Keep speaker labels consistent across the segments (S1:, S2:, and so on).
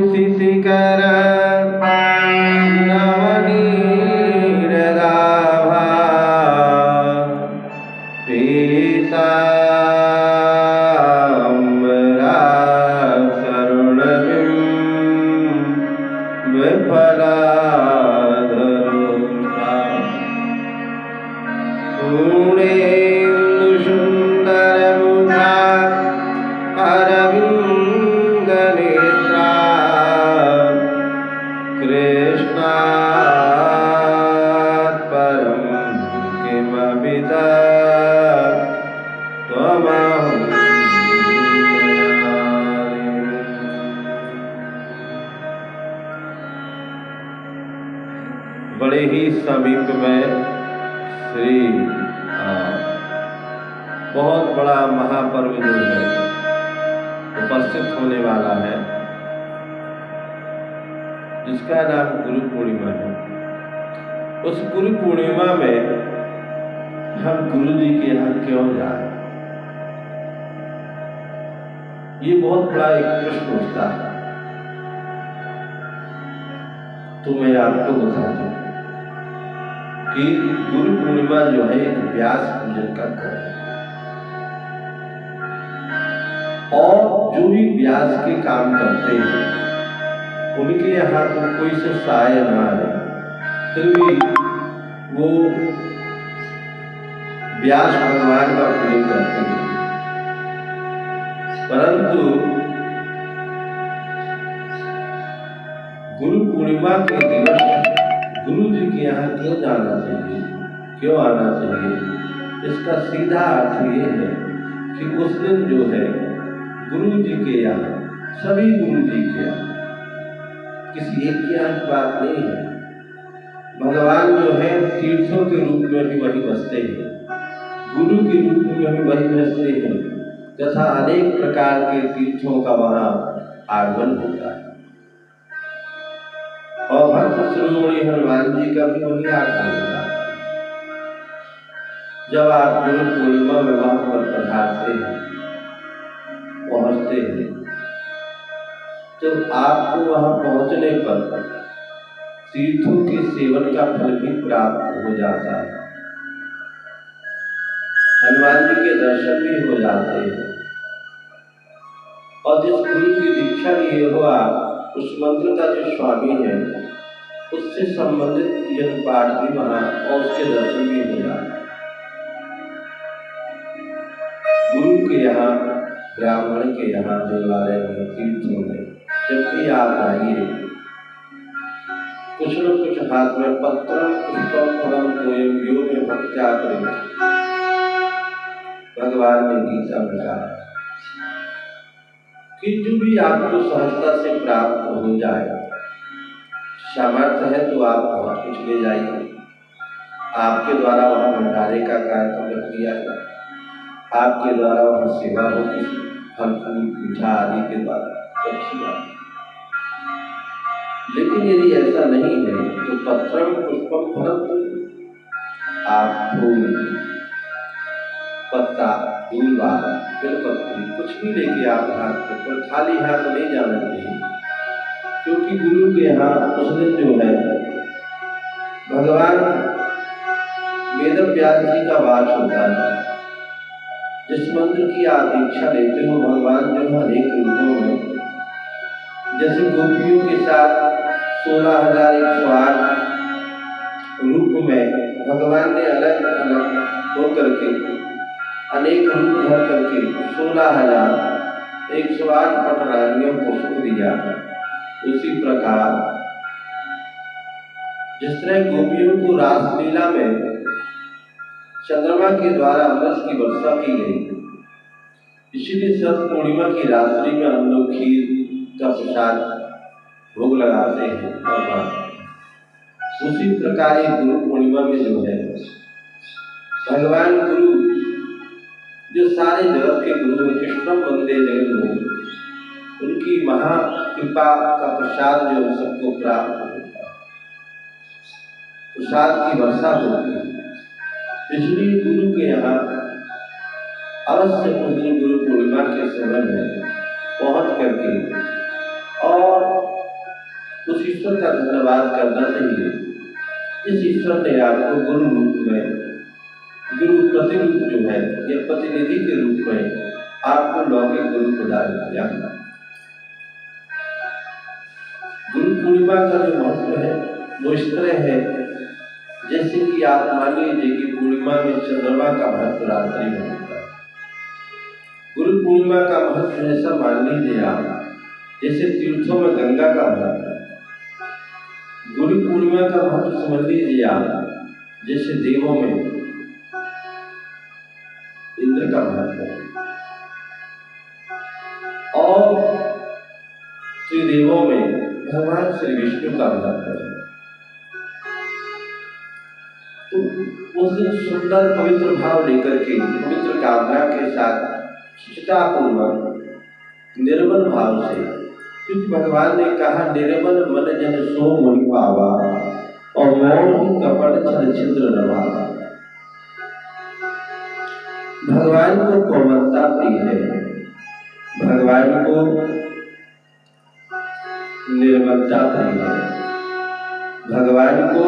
S1: सितिकर नवनीरदाभा पीताम्बरा शरणविं विफलाधरुषा पूर्णेन्दुसुन्दरमुखा अरविन्दनेत्रा कृष्णात् परं किमपि त्वमहं न जाने। बड़े ही समीप में श्री बहुत बड़ा महापर्व जो है उपस्थित होने वाला है, जिसका नाम गुरु पूर्णिमा है। उस गुरु पूर्णिमा में हम गुरु जी के यहाँ क्यों जाएं? ये बहुत बड़ा एक प्रश्न उठता है। तो मैं आपको बता दूं कि गुरु पूर्णिमा जो है एक व्यास पूजन का कार्य है, और जो भी व्यास के काम करते हैं उनके यहाँ तो कोई से साय ना आए, फिर भी वो व्यास भगवान का पूजन करते हैं। परंतु गुरु पूर्णिमा के दिवस गुरु जी के यहाँ क्यों जाना चाहिए, क्यों आना चाहिए? इसका सीधा अर्थ ये है कि उस दिन जो है गुरु जी के यहाँ, सभी गुरु जी के यहाँ, किसी एक के यहाँ की बात नहीं है। भगवान जो है तीर्थों के रूप में भी वही बसते हैं, गुरु के रूप में भी वही बसते हैं, तथा अनेक प्रकार के तीर्थों का वहाँ आगमन होता है। और भक्त शिरोमणि हनुमान जी का भी वही आगमन होता है। जब आप गुरु पूर्णिमा में वहाँ पर पधारते हैं, पहुँचते हैं, तो आपको वहाँ पहुँचने पर तीर्थों के सेवन का फल भी प्राप्त हो जाता है, हनुमान जी के दर्शन भी हो जाते हैं, और जिस गुरु की दीक्षा लिए हो आप, उस मंत्र का जो स्वामी है उससे संबंधित यह पाठ भी वहाँ और उसके दर्शन भी हो जाते हैं। गुरु के यहाँ, ब्राह्मण के यहाँ, देवालय में, तीर्थों में जब भी आप आइए, कुछ न कुछ हाथ में पत्रम पुष्पम फलम तोयम यो में भक्त्या करें, भगवान ने गीता में कहा कि जो भी आपको सहजता से प्राप्त हो जाए, सामर्थ्य है तो आप बहुत कुछ ले जाइए। आपके द्वारा वहाँ भंडारे का कार्यक्रम रख दिया जाए, आपके द्वारा वहाँ सेवा होगी, फल फूल मीठा आदि के द्वारा, अच्छी बात। लेकिन यदि ऐसा नहीं है तो पत्रम पुष्पम फलम, आप फूल, पत्ता, दूल्हा, बेलपत्री कुछ भी लेके आप हाथ पर, खाली हाथ नहीं जाना चाहिए, क्योंकि गुरु के यहाँ उस दिन जो है भगवान वेद व्यास जी का वास होता है। जिस मंत्र की आप दीक्षा लेते हो, भगवान जो है अनेक रूपों में, जैसे गोपियों के साथ 16,108 रूप में भगवान ने अलग अलग होकर के अनेक रूप धर करके 16,108 पटरानियों को सुख दिया। उसी प्रकार जिस तरह गोपियों को रासलीला में चंद्रमा के द्वारा अमृत की वर्षा की गई, इसीलिए शरद पूर्णिमा की रात्रि में हम लोग खीर का प्रसाद भोग लगाते हैं। उसी प्रकार ये गुरु पूर्णिमा में जो है भगवान गुरु जो सारे जगत के गुरु हैं, कृष्णम वंदे जगद्गुरु, उनकी महाकृपा का प्रसाद जो सबको प्राप्त होता है, प्रसाद की वर्षा होती है। इसलिए गुरु के यहाँ अवश्य उस दिन गुरु पूर्णिमा के समय में पहुँच करके और ईश्वर का धन्यवाद करना चाहिए। इस ईश्वर ने आपको गुरु रूप में, गुरु प्रतिरूप जो है या प्रतिनिधि के रूप में आपको लौकिक गुरु प्रदान किया। गुरु पूर्णिमा का जो महत्व है वो इस तरह है, जैसे कि आप मान लीजिए कि पूर्णिमा में चंद्रमा का महत्व रात्रि में होता है। गुरु पूर्णिमा का महत्व ऐसा मान लीजिए आप, जैसे तीर्थों में गंगा का महत्व है। गुरु पूर्णिमा का महत्व समझ लीजिए आप, जैसे देवों में इंद्र का महत्व है और त्रिदेवों में भगवान श्री विष्णु का महत्व है। तो उस दिन सुंदर पवित्र भाव लेकर के, पवित्र कामना के साथ, चिंतापूर्वक, निर्मल भाव से, क्योंकि भगवान ने कहा निर्मल मन जन सो मुनि पावा और मौन कपट छल छिद्र नवावा। भगवान को कोमलता प्रिय है, भगवान को निर्मलता प्रिय है, भगवान को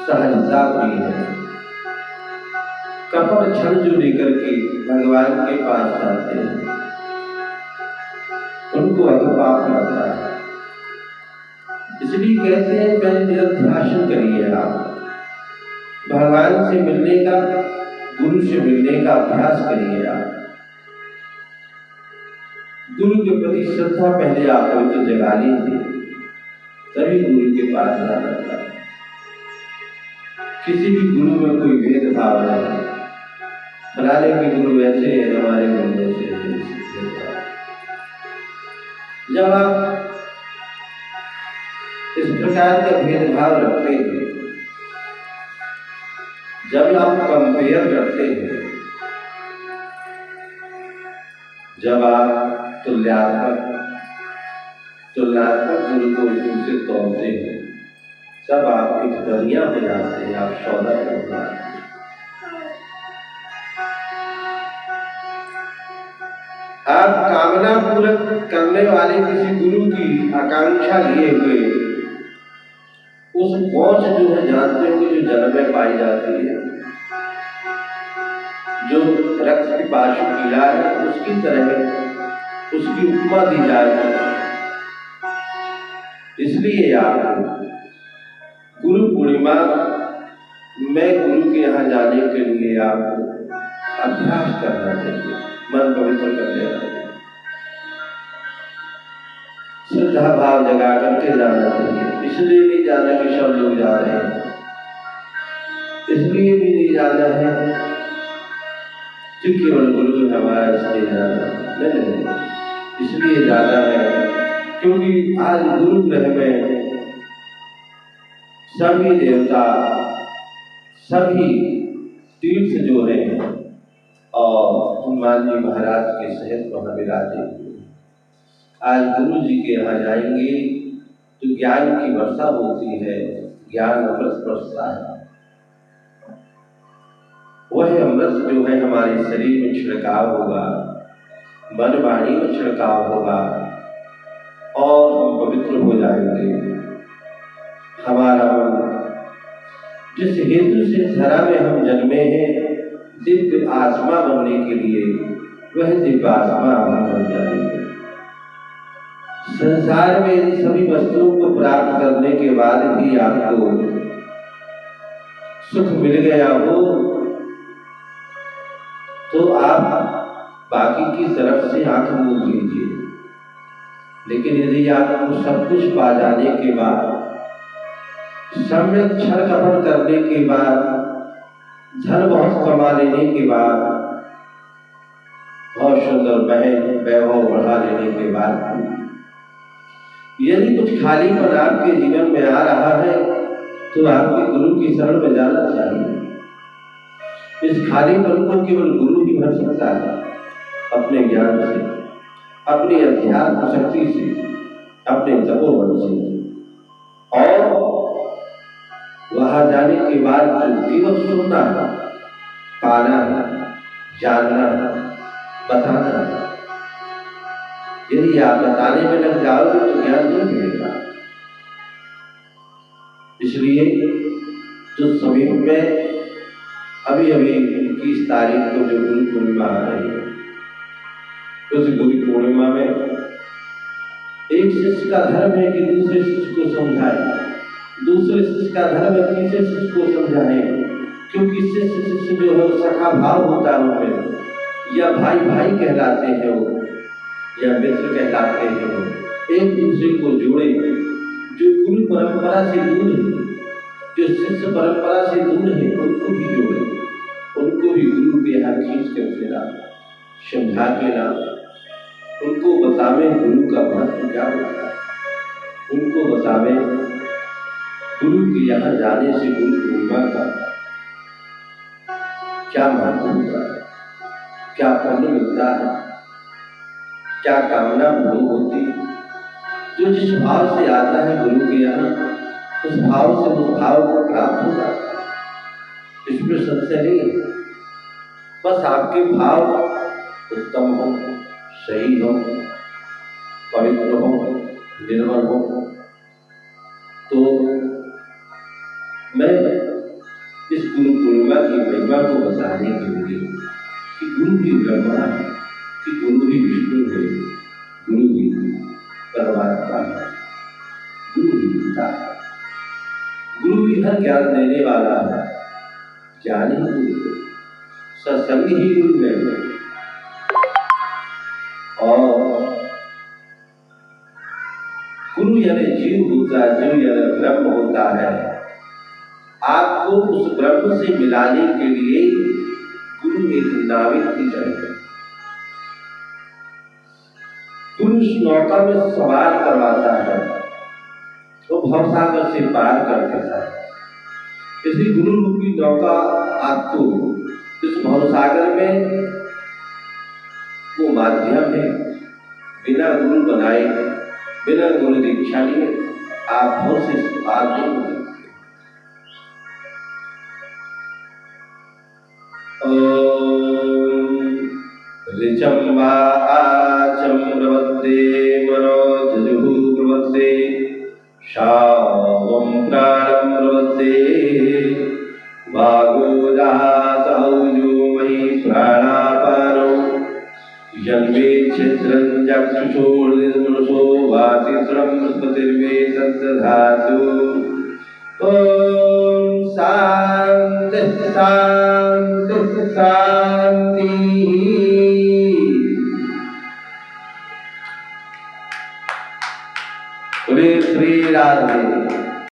S1: सहजता प्रिय है। कपट छल जो लेकर के भगवान के पास जाते हैं उनको अगपाप लगता है। इसलिए कहते हैं पहले निरध्यासन करिए आप, भगवान से मिलने का, गुरु से मिलने का अभ्यास करिए आप। गुरु के प्रति श्रद्धा पहले आप पवित्र जगा लीजिए, तभी गुरु के पास जाना चाहिए। किसी भी गुरु में कोई भेदभाव नहीं, फलाने के गुरु ऐसे हैं, हमारे गुरु ऐसे हैं। जब आप इस प्रकार का भेदभाव रखते हैं, जब आप कंपेयर करते हैं, जब आप तुलनात्मक गुरु को दूसरे तोड़ते हैं, तब आप एक बनिया हो जाते हैं, आप सौदा हो जाते हैं। आप कामना पूरक करने वाले किसी गुरु की आकांक्षा लिए हुए उस पहुंच जो है जानते होंगे, जो जल में पाई जाती है, जो रक्त पिपासु कीड़ा है, उसकी तरह उसकी उपमा दी जाती है। इसलिए आप गुरु पूर्णिमा में गुरु के यहाँ जाने के लिए आपको अभ्यास करना चाहिए, मन पवित्र कर लेना चाहिए, श्रद्धा भाव जगा करके जाना चाहिए। इसलिए नहीं जाना कि सब लोग जा रहे हैं, इसलिए भी नहीं जाना है कि केवल गुरु हमारा इसलिए जाना, नहीं, इसलिए जाना है क्योंकि आज गुरु ग्रह में सभी देवता, सभी तीर्थ जो है और हनुमान जी महाराज के सहित वहां विराजे हुए। आज गुरु जी के यहाँ जाएंगे तो ज्ञान की वर्षा होती है, ज्ञान अमृत बरसता है। वह अमृत जो है हमारे शरीर में छिड़काव होगा, मन वाणी में छिड़काव होगा और हम पवित्र हो जाएंगे। हमारा मन जिस हेतु से धरा में हम जन्मे हैं, दिव्य आत्मा बनने के लिए, वह दिव्य आत्मा हम बन जाएंगे। संसार में इन सभी वस्तुओं को प्राप्त करने के बाद भी आपको सुख मिल गया हो तो आप बाकी की तरफ से आंख मूंद लीजिए। लेकिन यदि आपको सब कुछ पा जाने के बाद, सम्यक छल कपट करने के बाद, धन बहुत कमा लेने के बाद, बहुत सुंदर वैभव बढ़ा लेने के बाद, यदि कुछ खालीपन आपके जीवन में आ रहा है तो आपके गुरु की शरण में जाना चाहिए। इस खालीपन को केवल गुरु ही भर सकता है, अपने ज्ञान से, अपनी अध्यात्म शक्ति से, अपने तपोबल से। और वहां जाने के बाद केवल सुनना है, पाना है, जानना है, बताना है। यदि आप बताने में लग जाओगे तो ज्ञान नहीं मिलेगा। इसलिए जो समीप में अभी 21 तारीख को जो गुरु पूर्णिमा आ रही है, उस गुरु पूर्णिमा में एक शिष्य का धर्म है कि दूसरे शिष्य को समझाए, दूसरे शिष्य का धर्म है तीसरे शिष्य को समझाए, क्योंकि शिष्य जो है सखा भाव होता है उनमें, या भाई भाई कहलाते हैं वो, या मित्र कहलाते हैं वो, एक दूसरे को जोड़े। जो गुरु परंपरा से दूर है, जो शिष्य परंपरा से दूर है, उनको भी जोड़े, उनको भी गुरु के यहाँ खींच कर फेरा, समझा के ला, उनको बतावे गुरु का महत्व क्या होता है, उनको बतावे गुरु के यहाँ जाने से गुरु पूर्णिमा का क्या महत्व होता है, क्या फल मिलता है, क्या कामना पूर्ण होती है। जो जिस भाव से आता है गुरु के यहाँ, उस भाव से उस भाव को प्राप्त होता है, इसमें संशय नहीं है। बस आपके भाव उत्तम हो, सही हो, पवित्र हो, निर्मल हो। तो मैं इस गुरु पूर्णिमा की महिमा को बताने के लिए कि गुरु भी ब्रह्मा है, कि गुरु भी विष्णु है, गुरु भी परमात्मा है, गुरु भी पिता है, गुरु भी हर ज्ञान देने वाला है, ज्ञान ही गुरु है, सत्संग ही गुरु है। और गुरु यानी जीव होता है, जीव यानी ब्रह्म होता है। आपको उस ब्रह्म से मिलाने के लिए गुरु एक नाविक की तरह है। गुरु उस नौका में सवार करवाता है, तो भवसागर से पार कर देता है। इसी गुरु रूपी नौका आपको इस भवसागर में वो माध्यम है। बिना गुरु बनाए, बिना गुरु दीक्षा लिए आप भव से पार नहीं हो सकते। ऋचं वा आचं प्रवत्ते मनोजजुः प्रवत्ते शावं प्राणं प्रवत्ते वागोदासौजो मयि प्राणापानो जन्मे छिद्रं चक्षुषोर्निर्मनुषो वातित्रं बृहस्पतिर्मे तद्दधातु। ओम शांति शांति शांति। बोले श्री राधे।